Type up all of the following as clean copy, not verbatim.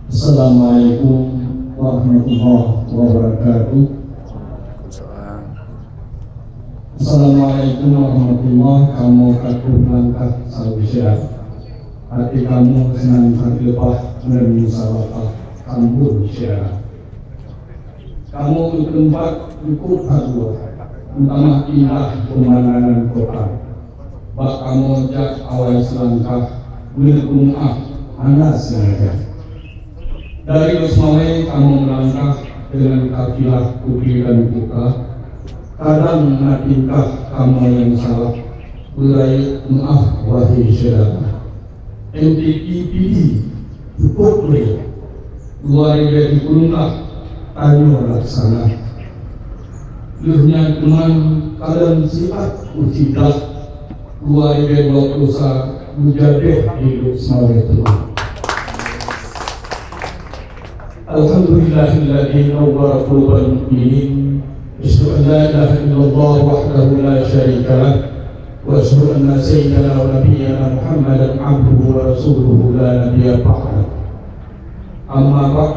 Assalamualaikum warahmatullahi wabarakatuh. Assalamualaikum warahmatullahi wabarakatuh. Kamu kaku langkah sawisya. Hati kamu senang terlepas dan musawafah kamu syarah. Kamu bertempat cukup hadwa, utama indah pemandangan kota. Bak kamu jak awal selangkah, berkumah anak sengaja. Dari Usmawai kamu melangkah dengan kafilah putih dan buka. Kadang natingkah kamu yang salah, berai maaf wahai syarah. MTPPD cukup boleh 2020 tanyo laksana luhnya teman kalian sifat usidah 2021 menjadi hidup semua itu. Alhamdulillahilladzi nawwara qulubal mu'minin asyhadu an la ilaha illallah wahdahu la syarika lah wa asyhadu anna sayyidana wa nabiyyana Muhammadan abduhu wa rasuluhu la nabiyya ba'da. Amma ba'd,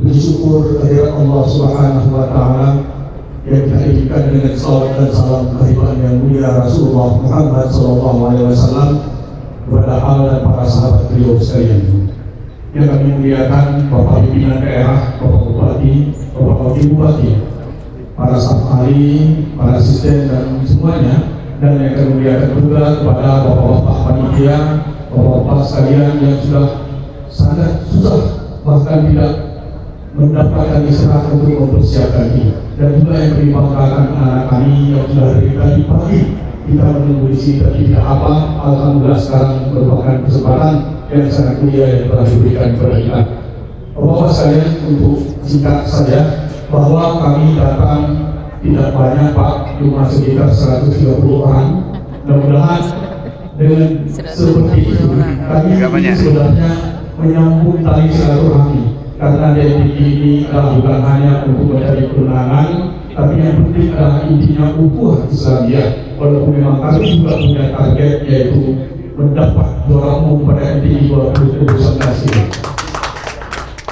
bersyukur kehadirat Allah Subhanahu wa taala yang dihadirkan dengan salawat dan salam kehadiran yang mulia Rasulullah Muhammad sallallahu alaihi wasallam kepada al dan para sahabat beliau sekalian. Yang kami muliakan Bapak pimpinan daerah, Bapak Bupati, Bapak Wakil Bupati, para staf ahli, para asisten dan semuanya. Dan yang kami muliakan juga kepada bapak-bapak panitia, bapak-bapak sekalian yang sudah sangat susah bahkan tidak mendapatkan istirahat untuk mempersiapkan ini. Dan juga yang kami banggakan anak kami yang sudah dari tadi pagi kita menunggu di sini dan tidak apa. Alhamdulillah sekarang merupakan kesempatan yang sangat mulia yang telah diberikan kepada kita. Bapak-bapak sekalian, untuk singkat saja bahwa kami datang tidak banyak Pak, cuma sekitar 130 orang. Mudah-mudahan dengan seperti itu kami sebenarnya menyambung tali silaturahmi, karena DPD ini adalah bukan hanya untuk mencari kemenangan, tapi yang penting adalah intinya ukhuwah Islamiyah. Walaupun memang kami juga punya target yaitu mendapat juara umum pada MTI 2019 ini.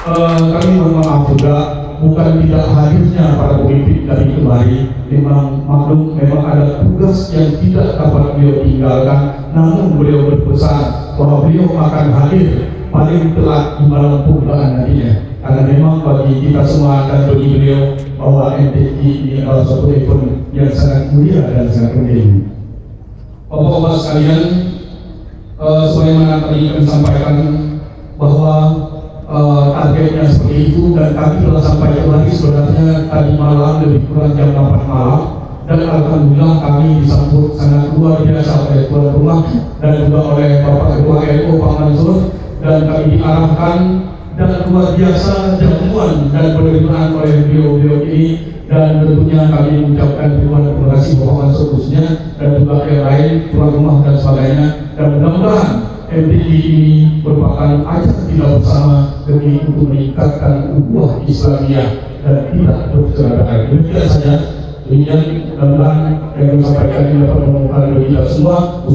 Kami mohon maaf juga bukan tidak hadirnya para pemimpin dari kemarin. Memang maklum, memang ada tugas yang tidak dapat beliau tinggalkan, namun beliau berpesan bahwa beliau akan hadir paling telat di malam pembukaan nantinya, karena memang bagi kita semua dan bagi beliau bahwa MTI ini adalah suatu event yang sangat mulia dan sangat penting. Bapak-bapak sekalian, sebagaimana tadi kami sampaikan bahwa targetnya seperti itu, dan kami telah sampaikan lagi sebenarnya tadi malam lebih kurang jam 8 malam, dan alhamdulillah kami disambut sangat luar biasa oleh tuan rumah dan juga oleh Bapak Ketua LO Pak Mansur, dan kami diarahkan dan luar biasa jamuan dan penerimaan oleh beliau-beliau ini, dan tentunya kami mengucapkan terima kasih Bapak Mansur khususnya dan juga yang lain tuan rumah dan sebagainya, dan mudah-mudahan MTI ini merupakan ajang kita bersama demi untuk meningkatkan ukhuwah Islamiyah dan tidak bercerai. Demikian saja. Demikian mudah-mudahan yang kami sampaikan ini dapat menemukan bagi kita semua.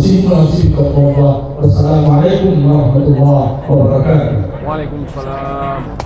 Wassalamualaikum warahmatullahi wabarakatuh. Waalaikumsalam.